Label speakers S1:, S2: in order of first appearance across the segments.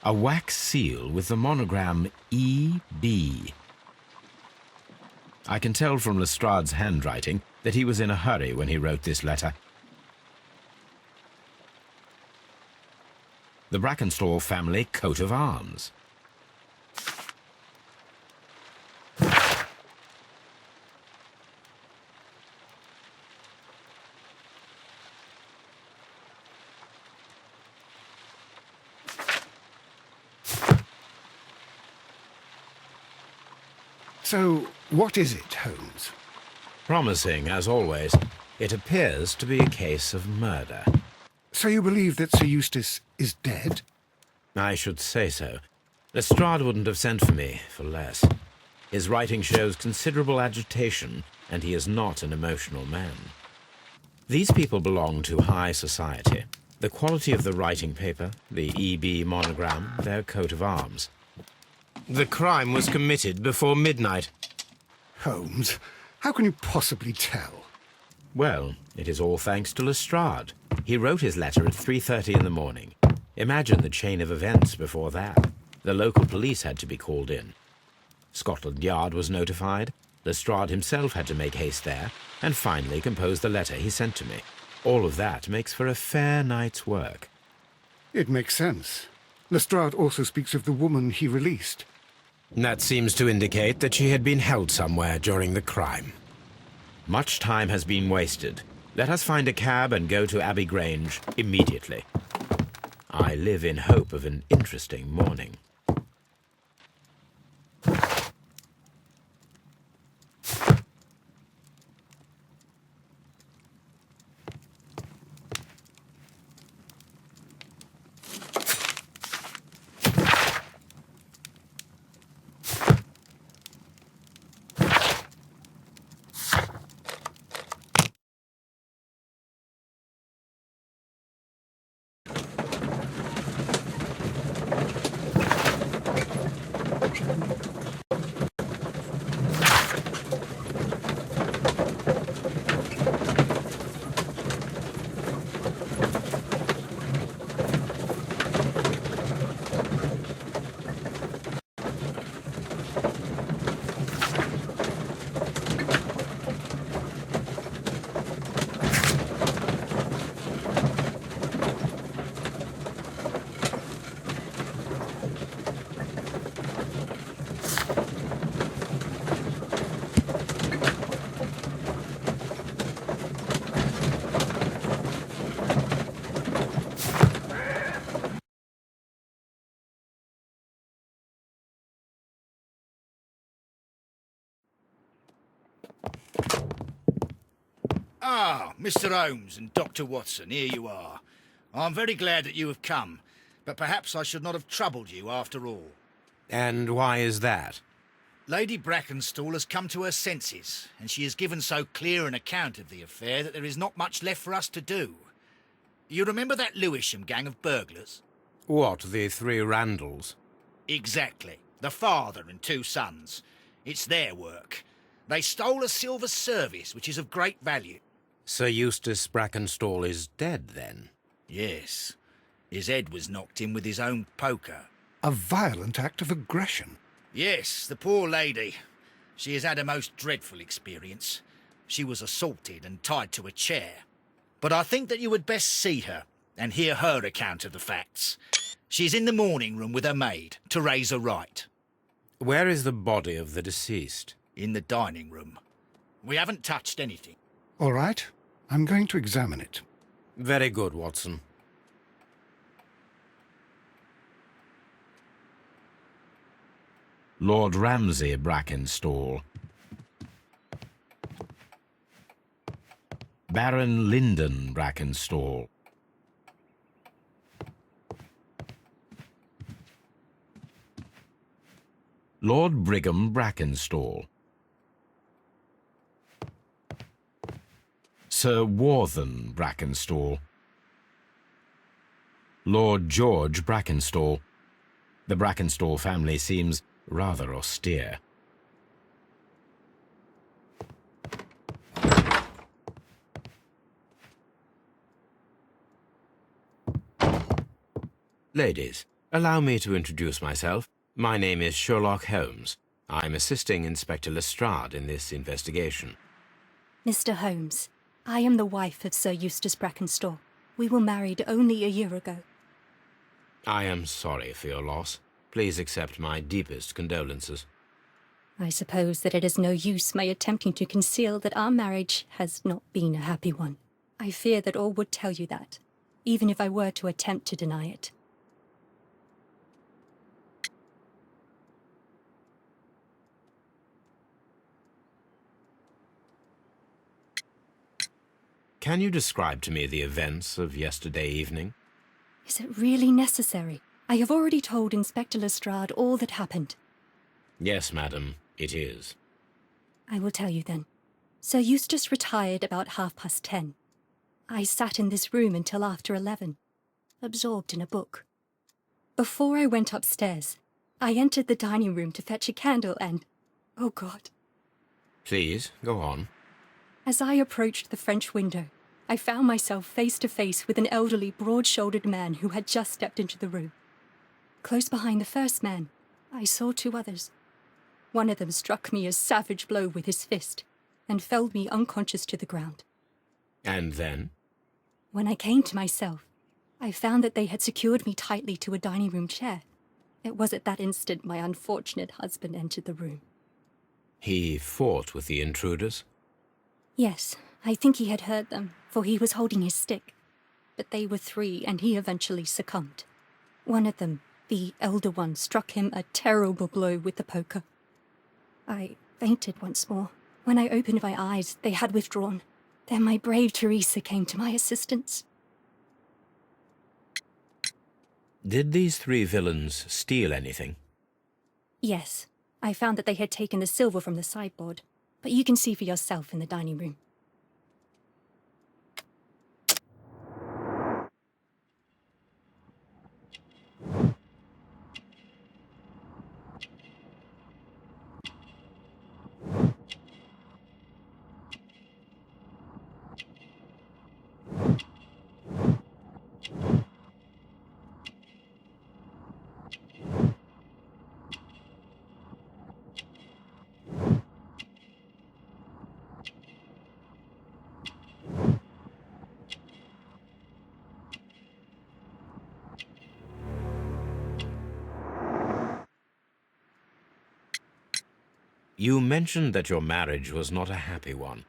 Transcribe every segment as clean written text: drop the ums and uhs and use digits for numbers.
S1: A wax seal with the monogram E.B. I can tell from Lestrade's handwriting that he was in a hurry when he wrote this letter. The Brackenstall family coat of arms.
S2: So, what is it, Holmes?
S1: Promising, as always. It appears to be a case of murder.
S2: So you believe that Sir Eustace is dead?
S1: I should say so. Lestrade wouldn't have sent for me for less. His writing shows considerable agitation, and he is not an emotional man. These people belong to high society. The quality of the writing paper, the E.B. monogram, their coat of arms. The crime was committed before midnight.
S2: Holmes, how can you possibly tell?
S1: Well, it is all thanks to Lestrade. He wrote his letter at 3:30 in the morning. Imagine the chain of events before that. The local police had to be called in. Scotland Yard was notified. Lestrade himself had to make haste there, and finally compose the letter he sent to me. All of that makes for a fair night's work.
S2: It makes sense. Lestrade also speaks of the woman he released.
S1: That seems to indicate that she had been held somewhere during the crime. Much time has been wasted. Let us find a cab and go to Abbey Grange immediately. I live in hope of an interesting morning.
S3: Ah, Mr. Holmes and Dr. Watson, here you are. I'm very glad that you have come, but perhaps I should not have troubled you after all.
S1: And why is that?
S3: Lady Brackenstall has come to her senses, and she has given so clear an account of the affair that there is not much left for us to do. You remember that Lewisham gang of burglars?
S1: What, the three Randalls?
S3: Exactly. The father and two sons. It's their work. They stole a silver service, which is of great value.
S1: Sir Eustace Brackenstall is dead, then?
S3: Yes. His head was knocked in with his own poker.
S2: A violent act of aggression.
S3: Yes, the poor lady. She has had a most dreadful experience. She was assaulted and tied to a chair. But I think that you would best see her and hear her account of the facts. She's in the morning room with her maid to raise a right.
S1: Where is the body of the deceased?
S3: In the dining room. We haven't touched anything.
S2: All right, I'm going to examine it.
S1: Very good, Watson. Lord Ramsay Brackenstall. Baron Lyndon Brackenstall. Lord Brigham Brackenstall. Sir Warthen Brackenstall. Lord George Brackenstall. The Brackenstall family seems rather austere. Ladies, Allow me to introduce myself. My name is Sherlock Holmes. I'm assisting Inspector Lestrade in this investigation.
S4: Mr. Holmes, I am the wife of Sir Eustace Brackenstall. We were married only a year ago.
S1: I am sorry for your loss. Please accept my deepest condolences.
S4: I suppose that it is no use my attempting to conceal that our marriage has not been a happy one. I fear that all would tell you that, even if I were to attempt to deny it.
S1: Can you describe to me the events of yesterday evening?
S4: Is it really necessary? I have already told Inspector Lestrade all that happened.
S1: Yes, madam, it is.
S4: I will tell you then. Sir Eustace retired about 10:30. I sat in this room until after 11, absorbed in a book. Before I went upstairs, I entered the dining room to fetch a candle and... oh God.
S1: Please, go on.
S4: As I approached the French window, I found myself face to face with an elderly, broad-shouldered man who had just stepped into the room. Close behind the first man, I saw two others. One of them struck me a savage blow with his fist and felled me unconscious to the ground.
S1: And then?
S4: When I came to myself, I found that they had secured me tightly to a dining room chair. It was at that instant my unfortunate husband entered the room.
S1: He fought with the intruders?
S4: Yes, I think he had heard them, for he was holding his stick. But they were three, and he eventually succumbed. One of them, the elder one, struck him a terrible blow with the poker. I fainted once more. When I opened my eyes, they had withdrawn. Then my brave Teresa came to my assistance.
S1: Did these three villains steal anything?
S4: Yes, I found that they had taken the silver from the sideboard, but you can see for yourself in the dining room.
S1: You mentioned that your marriage was not a happy one.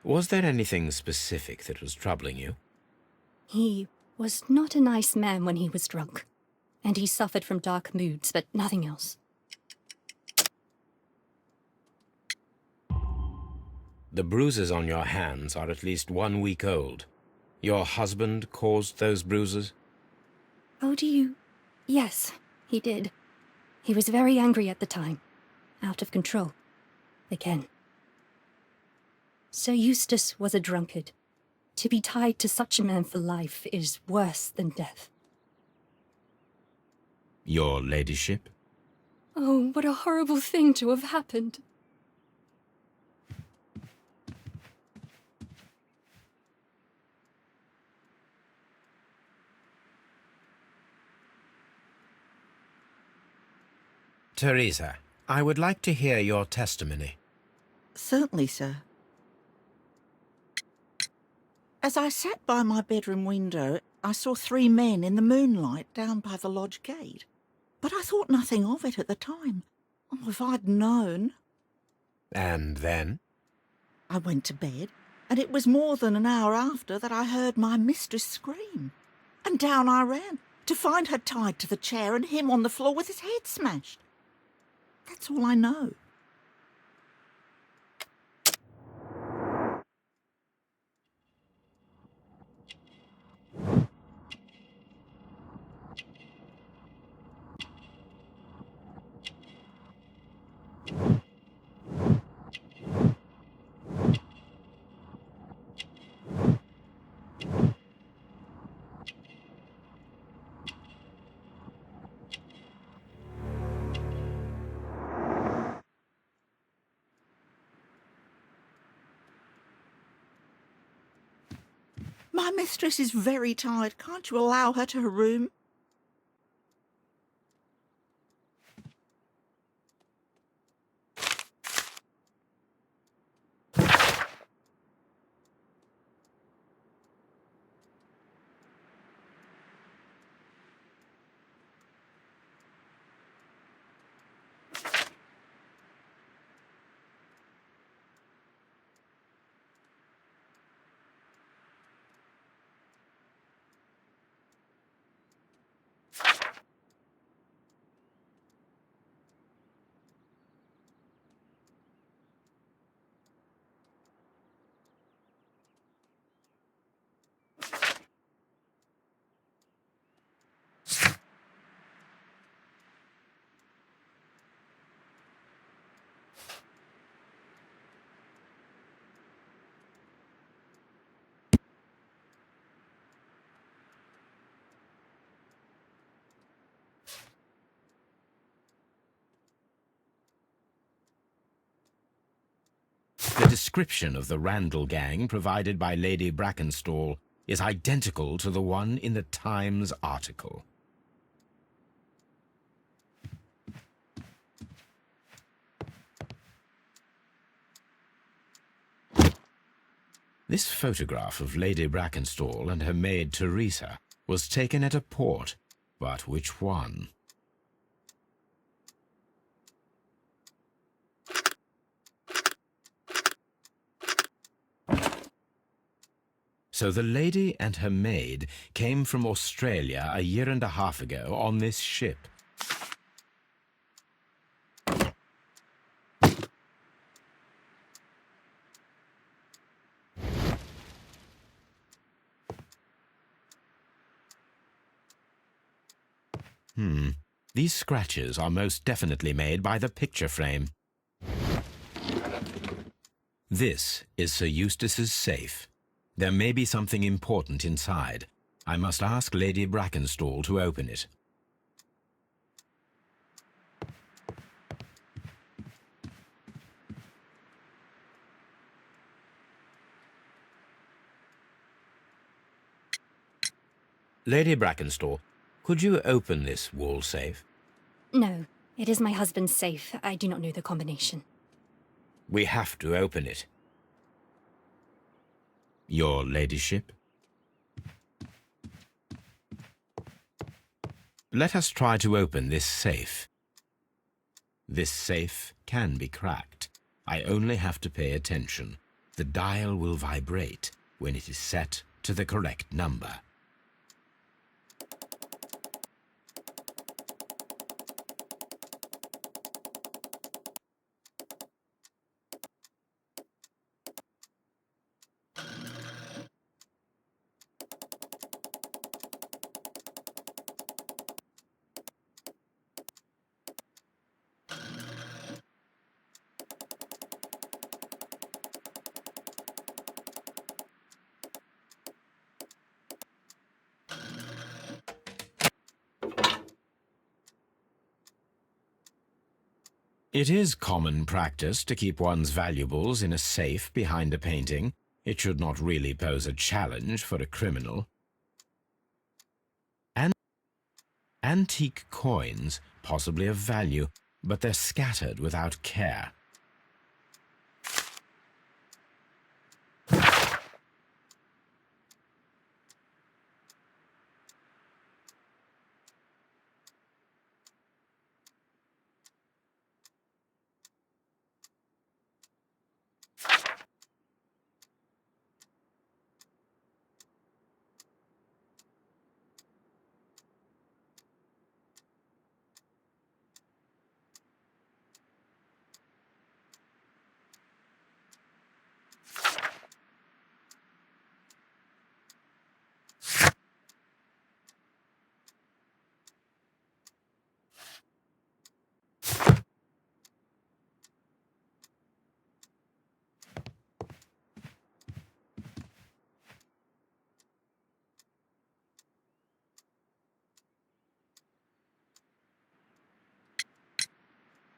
S1: Was there anything specific that was troubling you?
S4: He was not a nice man when he was drunk, and he suffered from dark moods, but nothing else.
S1: The bruises on your hands are at least 1 week old. Your husband caused those bruises?
S4: Oh, do you... Yes, he did. He was very angry at the time. Out of control. Again. Sir Eustace was a drunkard. To be tied to such a man for life is worse than death.
S1: Your ladyship?
S4: Oh, what a horrible thing to have happened.
S1: Teresa, I would like to hear your testimony.
S5: Certainly, sir. As I sat by my bedroom window, I saw three men in the moonlight down by the lodge gate. But I thought nothing of it at the time. Oh, if I'd known.
S1: And then?
S5: I went to bed, and it was more than an hour after that I heard my mistress scream. And down I ran, to find her tied to the chair and him on the floor with his head smashed. That's all I know. My mistress is very tired. Can't you allow her to her room?
S1: The description of the Randall gang provided by Lady Brackenstall is identical to the one in the Times article. This photograph of Lady Brackenstall and her maid Teresa was taken at a port, but which one? So the lady and her maid came from Australia a year and a half ago on this ship. These scratches are most definitely made by the picture frame. This is Sir Eustace's safe. There may be something important inside. I must ask Lady Brackenstall to open it. Lady Brackenstall, could you open this wall safe?
S4: No, it is my husband's safe. I do not know the combination.
S1: We have to open it. Your ladyship? Let us try to open this safe. This safe can be cracked. I only have to pay attention. The dial will vibrate when it is set to the correct number. It is common practice to keep one's valuables in a safe behind a painting. It should not really pose a challenge for a criminal. Antique coins, possibly of value, but they're scattered without care.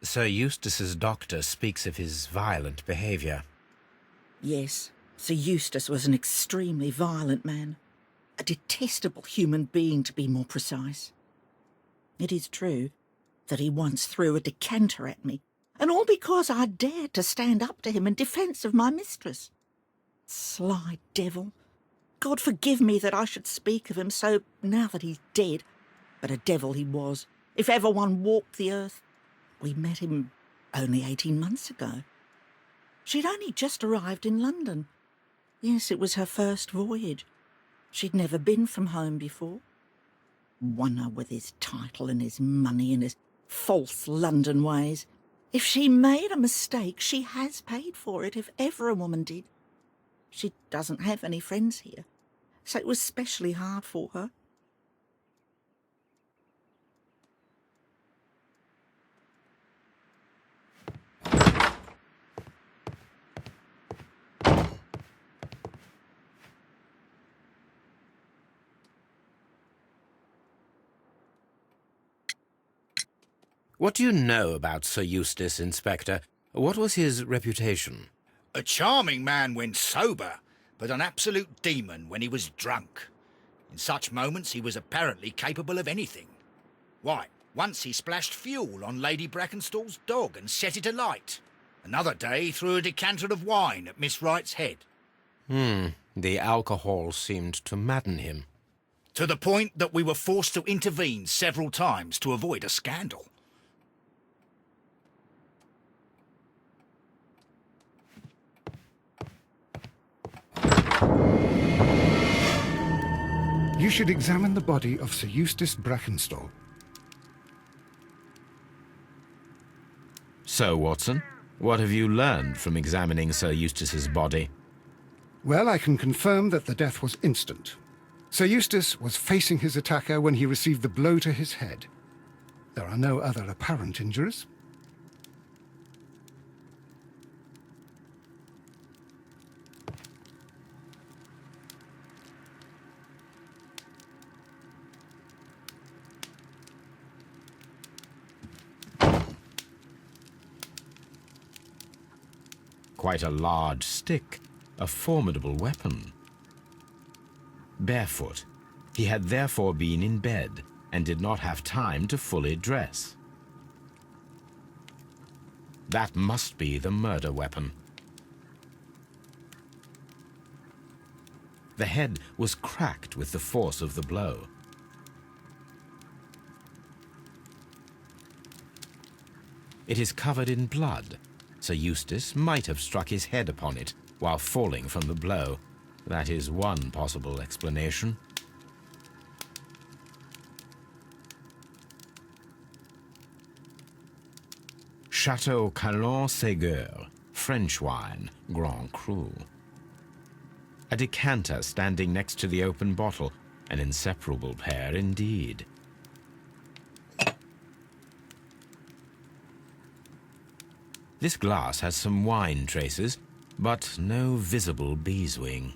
S1: Sir Eustace's doctor speaks of his violent behaviour.
S5: Yes, Sir Eustace was an extremely violent man. A detestable human being, to be more precise. It is true that he once threw a decanter at me, and all because I dared to stand up to him in defence of my mistress. Sly devil. God forgive me that I should speak of him so now that he's dead, but a devil he was, if ever one walked the earth. We met him only 18 months ago. She'd only just arrived in London. Yes, it was her first voyage. She'd never been from home before. Won her with his title and his money and his false London ways. If she made a mistake, she has paid for it, if ever a woman did. She doesn't have any friends here, so it was specially hard for her.
S1: What do you know about Sir Eustace, Inspector? What was his reputation?
S3: A charming man when sober, but an absolute demon when he was drunk. In such moments he was apparently capable of anything. Why, once he splashed fuel on Lady Brackenstall's dog and set it alight. Another day he threw a decanter of wine at Miss Wright's head.
S1: The alcohol seemed to madden him.
S3: To the point that we were forced to intervene several times to avoid a scandal.
S2: You should examine the body of Sir Eustace Brackenstall.
S1: So, Watson, what have you learned from examining Sir Eustace's body?
S2: Well, I can confirm that the death was instant. Sir Eustace was facing his attacker when he received the blow to his head. There are no other apparent injuries.
S1: Quite a large stick, a formidable weapon. Barefoot, he had therefore been in bed and did not have time to fully dress. That must be the murder weapon. The head was cracked with the force of the blow. It is covered in blood. Sir Eustace might have struck his head upon it while falling from the blow. That is one possible explanation. Chateau Calon-Ségur, French wine, Grand Cru. A decanter standing next to the open bottle, an inseparable pair indeed. This glass has some wine traces, but no visible beeswing.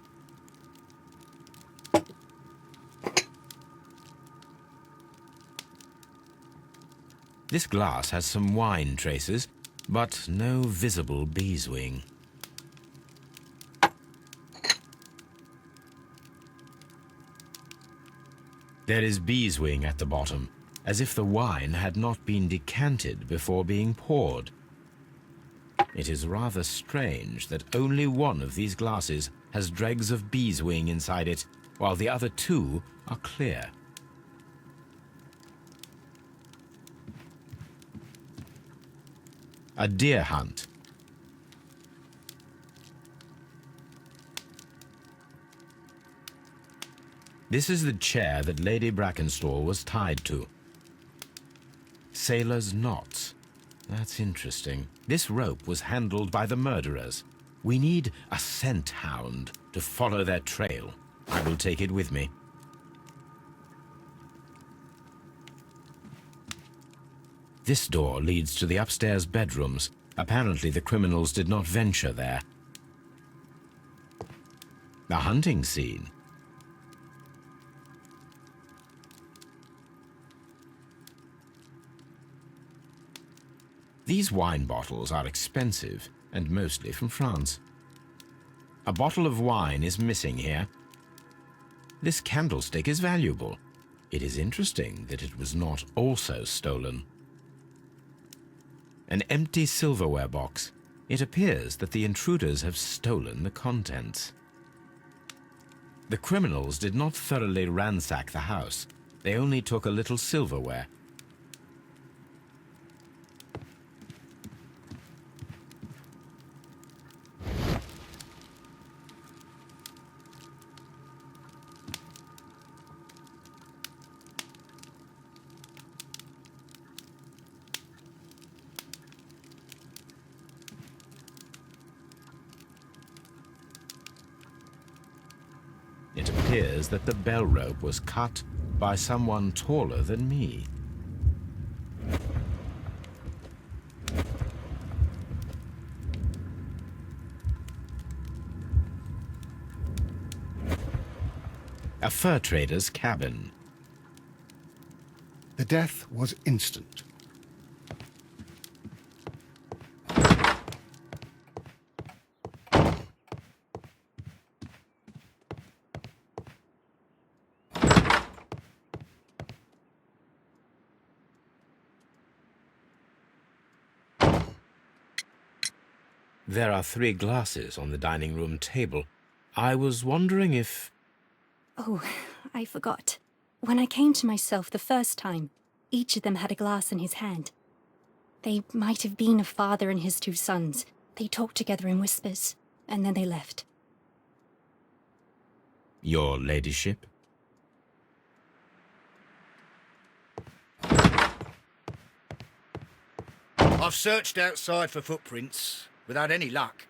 S1: This glass has some wine traces, but no visible beeswing. There is beeswing at the bottom, as if the wine had not been decanted before being poured. It is rather strange that only one of these glasses has dregs of beeswing inside it, while the other two are clear. A deer hunt. This is the chair that Lady Brackenstall was tied to. Sailor's knots. That's interesting. This rope was handled by the murderers. We need a scent hound to follow their trail. I will take it with me. This door leads to the upstairs bedrooms. Apparently the criminals did not venture there. A hunting scene. These wine bottles are expensive and mostly from France. A bottle of wine is missing here. This candlestick is valuable. It is interesting that it was not also stolen. An empty silverware box. It appears that the intruders have stolen the contents. The criminals did not thoroughly ransack the house. They only took a little silverware. It appears that the bell rope was cut by someone taller than me. A fur trader's cabin.
S2: The death was instant.
S1: There are 3 glasses on the dining room table. I was wondering if...
S4: Oh, I forgot. When I came to myself the first time, each of them had a glass in his hand. They might have been a father and his 2 sons. They talked together in whispers, and then they left.
S1: Your ladyship?
S3: I've searched outside for footprints, without any luck.